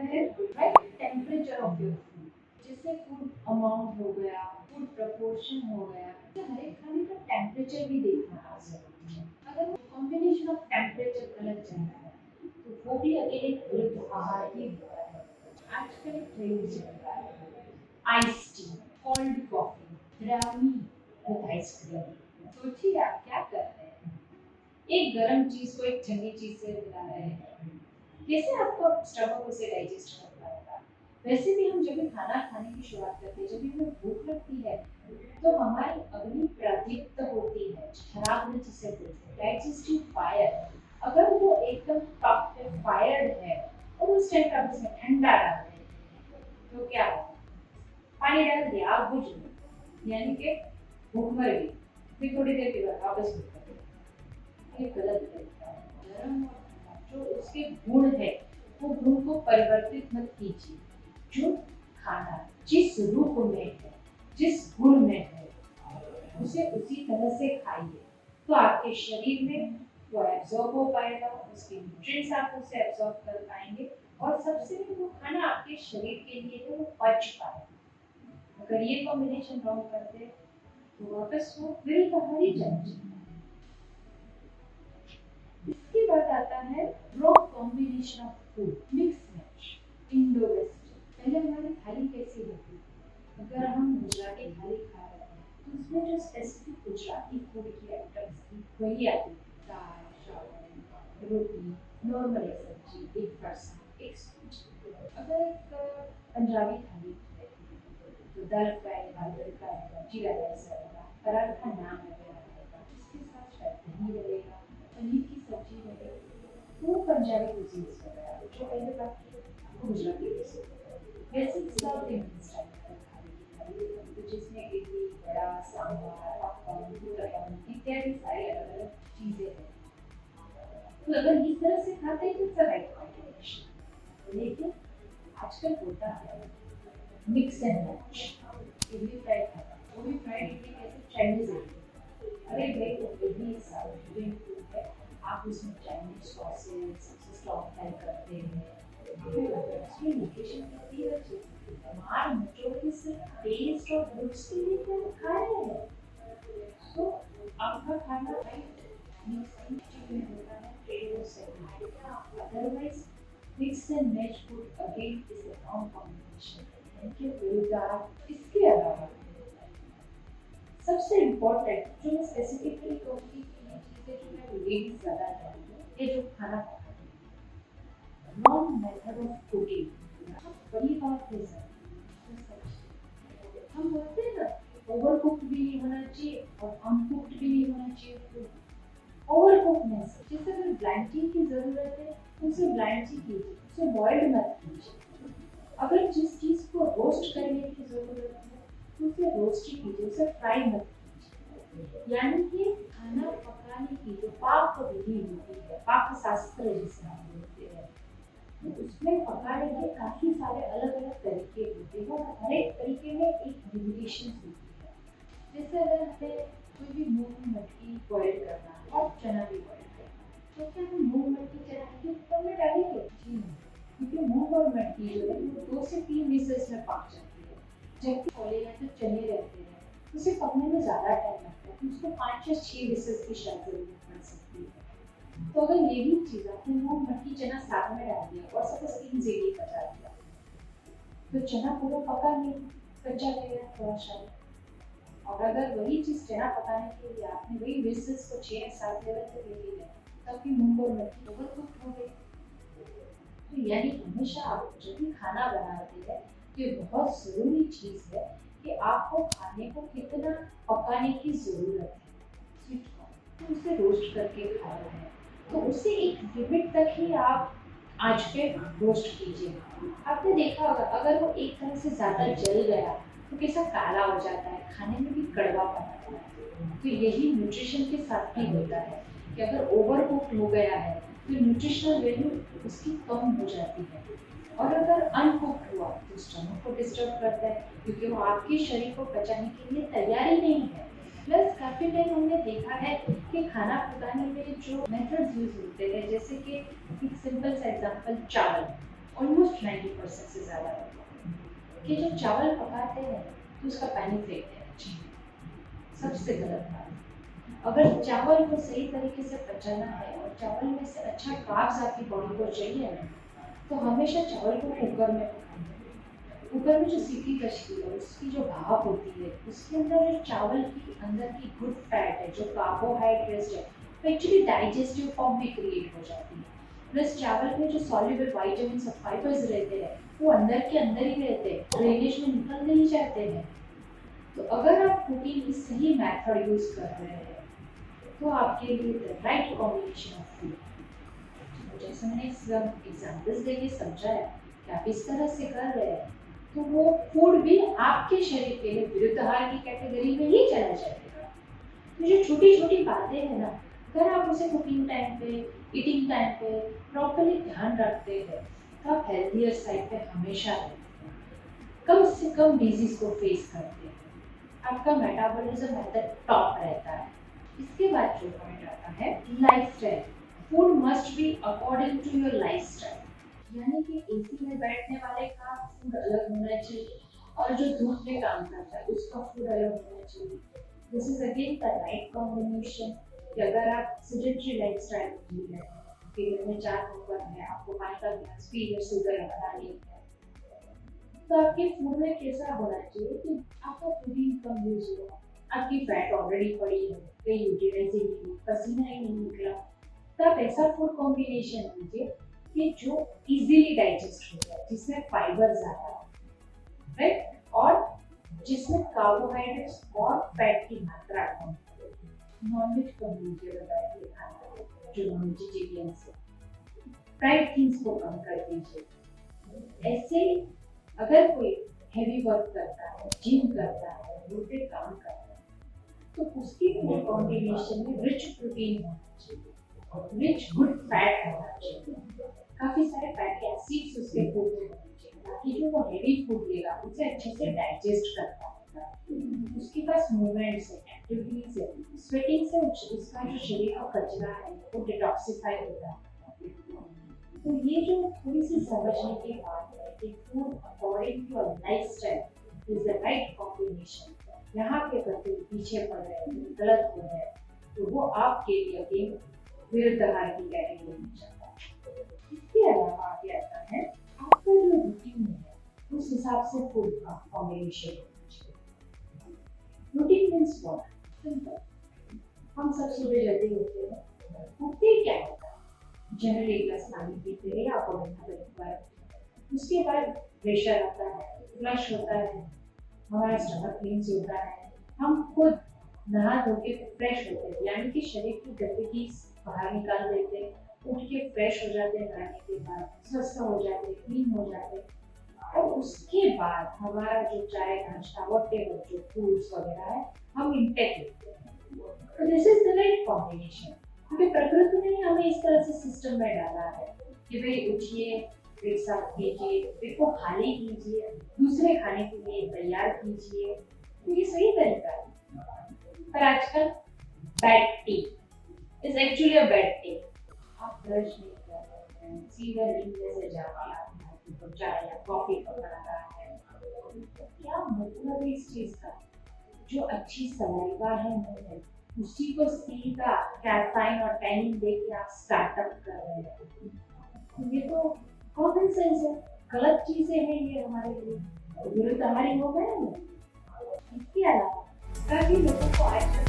है right temperature of your food, जैसे food amount हो गया, फूड प्रपोर्शन हो गया, तो हर एक खाने का टेम्परेचर भी देखना जरूरी है। अगर कॉम्बिनेशन ऑफ टेम्परेचर गलत चल रहा है तो वो भी अकेले एक विरुद्ध आहार ही होता है। आजकल एक ट्रेंड चल रहा है ice tea, cold coffee, brownie with ice cream. सोचिए आप क्या कर रहे हैं, एक गर्म चीज को एक ठंडी चीज से मिला रहे हैं, कैसे आपका स्टमक उसे डाइजेस्ट कर पाएगा। वैसे भी हम जब भी खाना खाने की शुरुआत करते हैं, जब भी हमें भूख लगती है तो हमारी अग्नि प्रदीप्त होती है, खराब जिसे बोलते हैं डाइजेस्टिव फायर, अगर वो एकदम टॉप पे फायर्ड है और उस टाइम पर उसमें ठंडा डाल दें तो क्या होगा, पानी डाल दिया आग बुझ गई, यानी कि भूख मर गई, फिर थोड़ी देर के बाद वापस भूख लग गई। ये गलत तरीका है। गर्म और ठंडा जो उसके गुण है वो गुण को परिवर्तित मत कीजिए। जो खाना जिस रूप में है, जिस गुण में है, उसे उसी तरह से खाइए तो आपके शरीर में वो एब्जॉर्ब हो पाएगा, उसके न्यूट्रिएंट्स आप उसे एब्जॉर्ब कर पाएंगे और सबसे वो खाना आपके शरीर के लिए तो वो पच पाएगा। अगर ये कॉम्बिनेशन रॉन्ग करते तो वापस वो विरुद्ध आहार ही चल। इसके बाद आता है wrong combination of food, mix match, Indo western. पहले हमारी थाली कैसी होती थी, अगर हम गुजराती थाली खा रहे हैं तो उसमें जो स्पेसिफिक गुजराती फूड की आइटम्स थी वही आती थी, दाल चावल रोटी, नॉर्मल एक सब्जी, एक फरसा, एक स्वीट। अगर एक पंजाबी थाली तो दाल फ्राई, आलू फ्राई, जीरा राइस रहेगा, पराठा नान वगैरह रहेगा, इसके साथ शायद दही रहेगा, पनीर की सब्जी रहेगी। वो पंजाबी कुजीन्स वगैरह जो पहले बात गुजराती कुजीन, वैसे साउथ इंडियन स्टाइल का खाने की थाली तो जिसमें इडली, वड़ा, सांभर, पकवान, उत्तपम इत्यादि सारी अलग अलग चीजें हैं। तो अगर इस तरह से खाते हैं तो सब राइट कॉम्बिनेशन। लेकिन आजकल होता है mix and match, idli fry खाना, वो भी फ्राइड इडली कैसे, चाइनीज इडली। अरे भाई वो इडली साउथ इंडियन फूड है, आप उसमें चाइनीज सॉसेस स्टॉक फ्राई करते हैं, उसमें लोकेशन कितनी अच्छी है, मार मचोड़ के सिर्फ टेस्ट और लुक्स के लिए तो खा रहे हैं। तो आपका खाना राइट मिक्स में होता है ट्रेड से, otherwise mix and match food again is a wrong combination. इसके अलावा सबसे इम्पोर्टेंट जो मैं स्पेसिफिकली कहूँगी कि चीज़ें जो मैं लेडीज ज़्यादा जानती ये जो खाना पकाती है, रॉन्ग मेथड ऑफ कुकिंग, बड़ी बात है सर। हम बोलते हैं ना ओवर कुक्ड भी नहीं होना चाहिए और अनकुक्ड भी नहीं होना चाहिए। ओवर कुकनेस, जैसे अगर ब्लाइंड टी की ज़रूरत है तो उसे ब्लाइंड टी कीजिए, उसे बॉइल्ड मत कीजिए। अगर जिस चीज़ को रोस्ट करने की ज़रूरत है तो उसे रोस्ट ही कीजिए, उसे फ्राई मत कीजिए। यानी कि खाना पकाने की जो पाक विधि होती है, पाक शास्त्र जिसे हम बोलते हैं, उसमें पकाने के काफ़ी सारे अलग अलग तरीके होते हैं और हर एक तरीके में एक लिमिटेशन होती है। जैसे अगर हमें कोई भी मूंग मटकी बॉयल करना है और चना भी बॉयल करना है तो क्या हम मूंग मटकी चना के ऊपर में डालेंगे? जी नहीं, क्योंकि मूंग और मटकी जो है वो 2 से 3 विसेस में पक जाती है, जबकि छोले या तो चने रहते हैं उसे पकने में ज़्यादा टाइम लगता है, तो उसको 5 या 6 विसेस की शायद ज़रूरत पड़ सकती है। तो अगर ये भी चीज़ आपने मूंग मटकी चना साथ में डाल दिया और सपोज 3 सीटी बचा दिया तो चना पूरा पका नहीं, कच्चा रहेगा थोड़ा शायद। और अगर वही चीज़ चना पकाने के लिए आपने वही विसेस को 6 या 7 लेवल पे दे दी है तब भी मूंग और मटकी ओवरकुक हो गई। तो यानी हमेशा आप जब भी खाना बनाते हैं ये बहुत ज़रूरी चीज़ है कि आपको खाने को कितना पकाने की ज़रूरत है। स्विच तो उसे रोस्ट करके खा रहे हैं तो उसे एक लिमिट तक ही आप आंच पे रोस्ट कीजिए। आपने देखा होगा अगर वो एक तरह से ज़्यादा जल गया तो कैसा काला हो जाता है, खाने में भी कड़वापन आता है। तो यही न्यूट्रिशन के साथ भी होता है कि अगर ओवर कुक्ड हो गया है तो न्यूट्रिशनल वैल्यू उसकी कम हो जाती है, और अगर अनकुक्ड हुआ तो स्टमक को डिस्टर्ब करता है क्योंकि वो आपके शरीर को पचाने के लिए तैयार ही नहीं है। प्लस काफ़ी टाइम हमने देखा है कि खाना पकाने में जो मेथड्स यूज होते हैं, जैसे कि एक सिंपल सा एग्जांपल चावल, ऑलमोस्ट 90% से ज़्यादा होता है कि जो चावल पकाते हैं तो उसका पानी फेंक देना चाहिए। सबसे गलत बात। अगर चावल को सही तरीके से पचाना है और चावल में से अच्छा कार्ब्स आपकी बॉडी को चाहिए ना, तो हमेशा चावल को कुकर में पकाना। कुकर में जो सीटी बजती है उसकी जो भाप होती है उसके अंदर जो चावल की अंदर की गुड फैट है, जो कार्बोहाइड्रेट्स है, वो एक्चुअली डाइजेस्टिव फॉर्म में क्रिएट हो जाती है। प्लस चावल में जो सॉल्युबल वाइटामिन और फाइबर्स रहते हैं वो अंदर के अंदर ही रहते हैं, ड्रेनेज में निकल नहीं जाते हैं। तो अगर आप कुकिंग की सही मेथड यूज कर रहे हैं तो आपके लिए the right combination of food, जैसे मैंने एग्जाम्पल्स देके समझाया कि आप इस तरह से कर रहे हैं तो वो फूड भी आपके शरीर के लिए विरुद्ध आहार की कैटेगरी में ही चला जाएगा। तो जो छोटी छोटी बातें हैं ना, अगर आप उसे कुकिंग टाइम पे, ईटिंग टाइम पे प्रॉपरली ध्यान रखते हैं तो आप हेल्थियर साइड पे हमेशा रहते हैं, कम से कम डिजीज को फेस करते हैं, आपका मेटाबॉलिज्म एट द टॉप रहता है। इसके बाद जो पॉइंट आता है lifestyle. Food must be according to your lifestyle, यानी कि एसी में बैठने वाले का फूड अलग होना चाहिए और जो धूप में काम करता है उसका फूड अलग होना चाहिए। This is again the right combination कि अगर आप सेडेंटरी लाइफस्टाइल जी रहे हैं, कि घर में 4 मेंबर हैं, आपको पानी का गिलास पी के शुगर बना नहीं है, तो आपके फूड में कैसा होना चाहिए कि आपका प्रोटीन कम यूज हो, आपकी फैट ऑलरेडी पड़ी है, कहीं यूटिलाइज ही नहीं, पसीना ही नहीं निकला, तो आप ऐसा फूड कॉम्बिनेशन लीजिए कि जो इजीली डाइजेस्ट हो जाए, जिसमें फाइबर ज़्यादा हो, राइट, और जिसमें कार्बोहाइड्रेट्स और फैट की मात्रा कम हो। नॉनवेज कम लीजिए, बताइए खाना जो नॉन वेजिटेरियन से, फ्राइड थिंग्स को कम कर दीजिए। ऐसे अगर कोई हैवी वर्क करता है, जिम करता है, रोड पे काम करता है, तो उसकी फूड कॉम्बिनेशन में रिच प्रोटीन होना चाहिए, रिच गुड फैट होना चाहिए, काफी सारे फैटी एसिड्स उसके फूड में होने चाहिए ताकि जो वो हेवी फूड लेगा उसे अच्छे से डाइजेस्ट कर पाएगा। उसके पास मूवमेंट्स है, एक्टिविटीज है, स्वेटिंग से उसका जो शरीर का कचरा है वो डिटॉक्सिफाई होता है। तो ये जो थोड़ी सी समझने की बात है कि food according to your lifestyle is the right combination, यहाँ पे करते पीछे पड़ रहे हैं, गलत हो रहे हैं, तो वो आपके लिए अगेन विरुद्ध आहार की कैटेगरी में जाता है। इसके अलावा आगे आता है आपका जो रूटीन है उस हिसाब से फूड का कॉम्बिनेशन होना चाहिए। Routine means what? सिंपल, हम सब सुबह जल्दी उठते हैं, उठते क्या होता है, जनरली एक गिलास पानी पीते हैं या उसके बाद प्रेशर आता है, फ्लश होता है, हमारा स्टमक क्लींस होता है, हम खुद नहा धो के फ्रेश होते हैं, यानी कि शरीर की गंदगी बाहर निकाल देते हैं, उठ के फ्रेश हो जाते हैं, नहाने के बाद स्वस्थ हो जाते हैं, क्लीन हो जाते हैं, और उसके बाद हमारा जो चाय नाश्ता वॉटेवर जो फ्रूट्स वगैरह है हम इंटेक लेते हैं। तो this is the right combination, क्योंकि प्रकृति ने हमें इस तरह से सिस्टम में डाला है कि भाई उठिए, ब्रेकफास्ट कीजिए, पेट को खाली कीजिए, दूसरे खाने के लिए तैयार कीजिए, तो ये सही तरीका है। पर आजकल bad T is actually a bad T. आप ब्रश नहीं कर रहे हैं, सीधा नींद से जाके आपको चाय या कॉफी पकड़ा रहा है, तो क्या मतलब है इस चीज का? जो अच्छी सलाइवा है मुंह में, उसी को सीधा कैफीन और टैनिन देके आप स्टार्टअप कर रहे हैं, तो ये तो कॉमन सेंस है, गलत चीजें हैं ये हमारे लिए, विरुद्ध आहारी हो गए ना। इसके अलावा काफी लोगों को आज